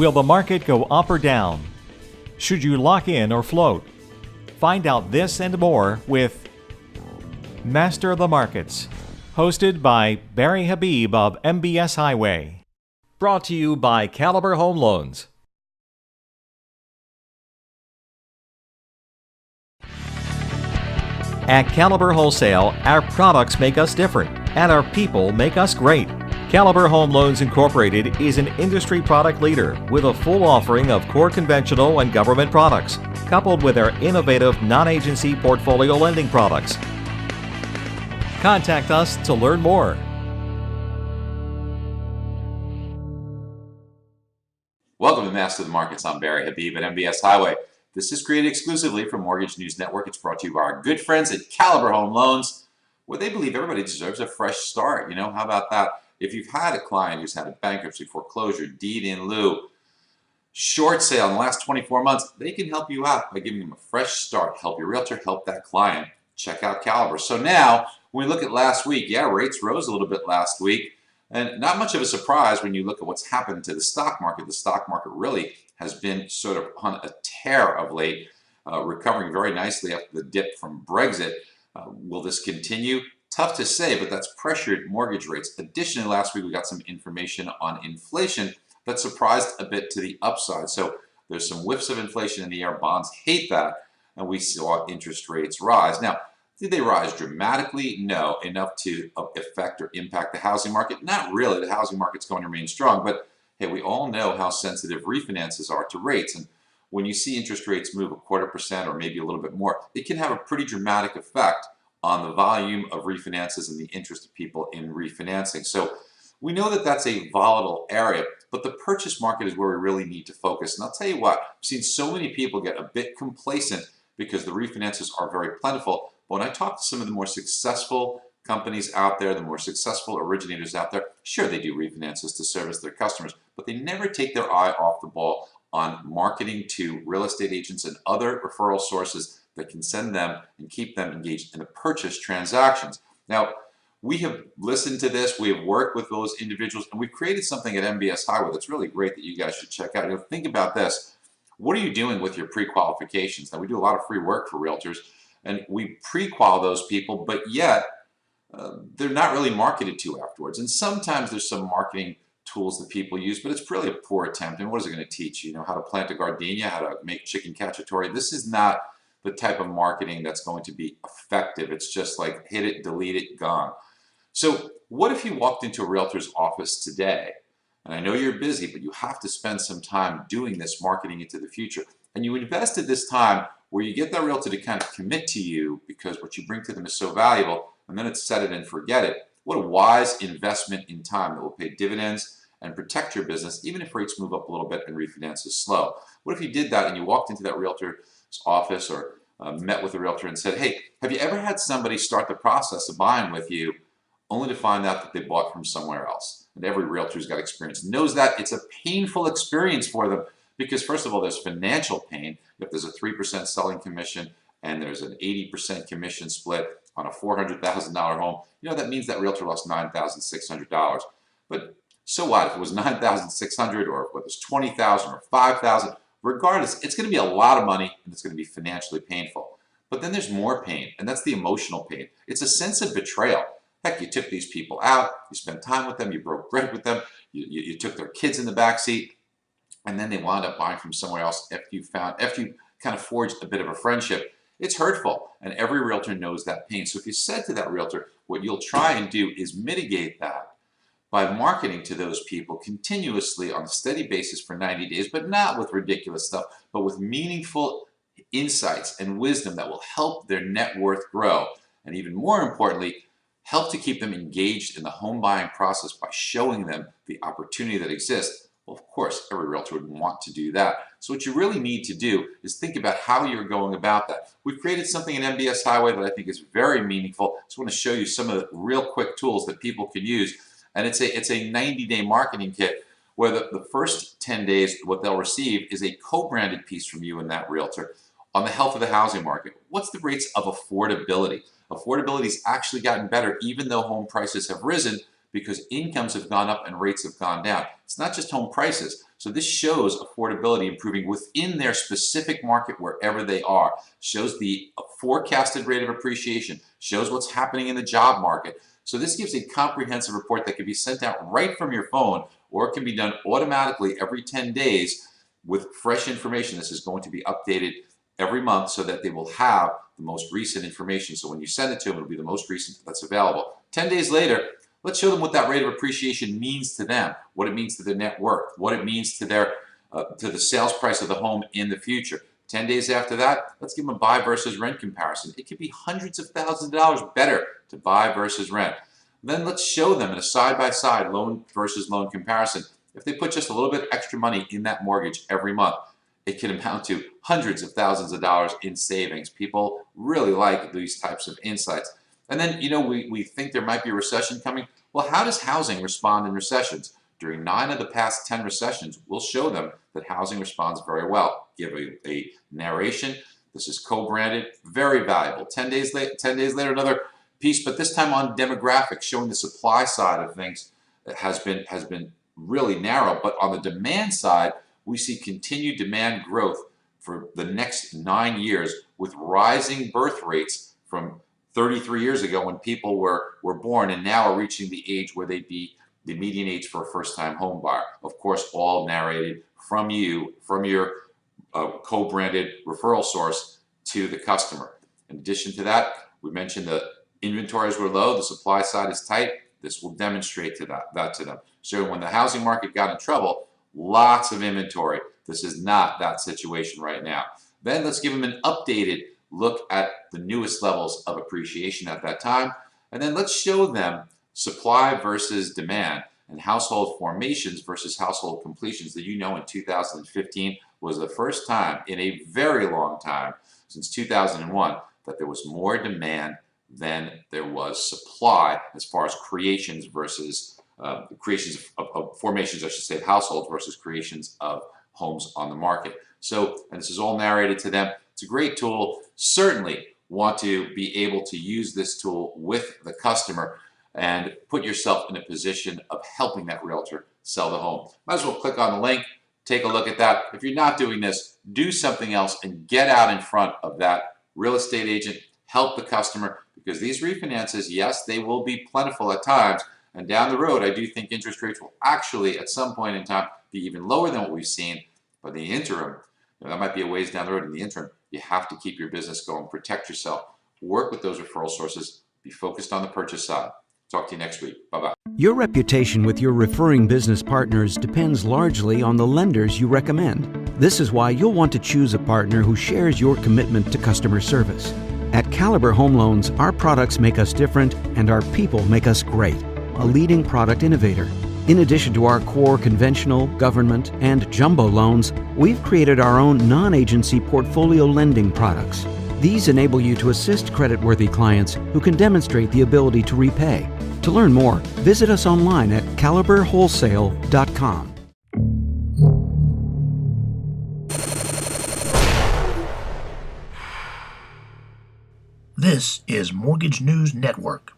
Will the market go up or down? Should you lock in or float? Find out this and more with Master of the Markets, hosted by Barry Habib of MBS Highway. Brought to you by Caliber Home Loans. At Caliber Wholesale, our products make us different, and our people make us great. Caliber Home Loans Incorporated is an industry product leader with a full offering of core conventional and government products, coupled with our innovative non-agency portfolio lending products. Contact us to learn more. Welcome to Master of the Markets. I'm Barry Habib at MBS Highway. This is created exclusively for Mortgage News Network. It's brought to you by our good friends at Caliber Home Loans, where they believe everybody deserves a fresh start. You know, how about that? If you've had a client who's had a bankruptcy, foreclosure, deed in lieu, short sale in the last 24 months, they can help you out by giving them a fresh start. Help your realtor, help that client. Check out Caliber. So now, when we look at last week, rates rose a little bit last week. And not much of a surprise when you look at what's happened to the stock market. The stock market really has been sort of on a tear of late, recovering very nicely after the dip from Brexit. Will this continue? Tough to say, but that's pressured mortgage rates. Additionally, last week we got some information on inflation that surprised a bit to the upside. So there's some whiffs of inflation in the air. Bonds hate that, and we saw interest rates rise. Now, did they rise dramatically? No. Enough to affect or impact the housing market? Not really. The housing market's going to remain strong, but hey, we all know how sensitive refinances are to rates, and when you see interest rates move 0.25% or maybe a little bit more, it can have a pretty dramatic effect on the volume of refinances and the interest of people in refinancing. So we know that that's a volatile area, but the purchase market is where we really need to focus. And I'll tell you what, I've seen so many people get a bit complacent because the refinances are very plentiful. But when I talk to some of the more successful companies out there, the more successful originators out there, sure, they do refinances to service their customers, but they never take their eye off the ball on marketing to real estate agents and other referral sources that can send them and keep them engaged in the purchase transactions. Now, we have listened to this, we have worked with those individuals, and we've created something at MBS Highway that's really great that you guys should check out. You know, think about this. What are you doing with your pre-qualifications? Now, we do a lot of free work for realtors, and we pre-qual those people, but yet they're not really marketed to afterwards. And sometimes there's some marketing tools that people use, but it's really a poor attempt. And what is it going to teach you? You know, how to plant a gardenia, how to make chicken cacciatore. This is not the type of marketing that's going to be effective. It's just like hit it, delete it, gone. So what if you walked into a realtor's office today, and I know you're busy, but you have to spend some time doing this marketing into the future, and you invested this time where you get that realtor to kind of commit to you because what you bring to them is so valuable, and then it's set it and forget it. What a wise investment in time that will pay dividends and protect your business, even if rates move up a little bit and refinance is slow. What if you did that and you walked into that realtor's office or met with a realtor and said, hey, have you ever had somebody start the process of buying with you only to find out that they bought from somewhere else? And every realtor who's got experience knows that it's a painful experience for them because, first of all, there's financial pain. If there's a 3% selling commission and there's an 80% commission split on a $400,000 home, you know, that means that realtor lost $9,600. But so what? If it was $9,600 or if it was $20,000 or $5,000, regardless, it's going to be a lot of money and it's going to be financially painful. But then there's more pain, and that's the emotional pain. It's a sense of betrayal. Heck, you took these people out, you spent time with them, you broke bread with them, you took their kids in the backseat, and then they wound up buying from somewhere else after you kind of forged a bit of a friendship. It's hurtful, and every realtor knows that pain. So if you said to that realtor, what you'll try and do is mitigate that by marketing to those people continuously on a steady basis for 90 days, but not with ridiculous stuff, but with meaningful insights and wisdom that will help their net worth grow. And even more importantly, help to keep them engaged in the home buying process by showing them the opportunity that exists. Well, of course, every realtor would want to do that. So what you really need to do is think about how you're going about that. We've created something in MBS Highway that I think is very meaningful. I just want to show you some of the real quick tools that people can use. And it's a 90-day marketing kit where the first 10 days, what they'll receive is a co-branded piece from you and that realtor on the health of the housing market. What's the rates of affordability? Affordability's actually gotten better even though home prices have risen because incomes have gone up and rates have gone down. It's not just home prices. So this shows affordability improving within their specific market wherever they are, shows the forecasted rate of appreciation, shows what's happening in the job market. So this gives a comprehensive report that can be sent out right from your phone, or it can be done automatically every 10 days with fresh information. This is going to be updated every month so that they will have the most recent information. So when you send it to them, it'll be the most recent that's available. 10 days later, let's show them what that rate of appreciation means to them, what it means to their net worth, what it means to their to the sales price of the home in the future. 10 days after that, let's give them a buy versus rent comparison. It could be hundreds of thousands of dollars better to buy versus rent. Then let's show them in a side-by-side loan versus loan comparison. If they put just a little bit extra money in that mortgage every month, it can amount to hundreds of thousands of dollars in savings. People really like these types of insights. And then, we think there might be a recession coming. Well, how does housing respond in recessions? During 9 of the past 10 recessions, we'll show them that housing responds very well. Give a narration. This is co-branded, very valuable. 10 days later, another piece, but this time on demographics, showing the supply side of things that has been really narrow. But on the demand side, we see continued demand growth for the next 9 years with rising birth rates from 33 years ago when people were born and now are reaching the age where they'd be the median age for a first-time home buyer. Of course, all narrated from you, from your co-branded referral source to the customer. In addition to that, we mentioned the inventories were low, the supply side is tight. This will demonstrate that to them. So when the housing market got in trouble, lots of inventory. This is not that situation right now. Then let's give them an updated look at the newest levels of appreciation at that time. And then let's show them supply versus demand and household formations versus household completions that in 2015 was the first time in a very long time, since 2001, that there was more demand than there was supply as far as creations versus creations of formations, I should say, of households versus creations of homes on the market. So, and this is all narrated to them. It's a great tool. Certainly want to be able to use this tool with the customer and put yourself in a position of helping that realtor sell the home. Might as well click on the link, take a look at that. If you're not doing this, do something else and get out in front of that real estate agent, help the customer, because these refinances, yes, they will be plentiful at times, and down the road, I do think interest rates will actually, at some point in time, be even lower than what we've seen. But in the interim, that might be a ways down the road. In the interim, you have to keep your business going, protect yourself, work with those referral sources, be focused on the purchase side. Talk to you next week. Bye-bye. Your reputation with your referring business partners depends largely on the lenders you recommend. This is why you'll want to choose a partner who shares your commitment to customer service. At Caliber Home Loans, our products make us different and our people make us great. A leading product innovator. In addition to our core conventional, government, and jumbo loans, we've created our own non-agency portfolio lending products. These enable you to assist creditworthy clients who can demonstrate the ability to repay. To learn more, visit us online at caliberwholesale.com. This is Mortgage News Network.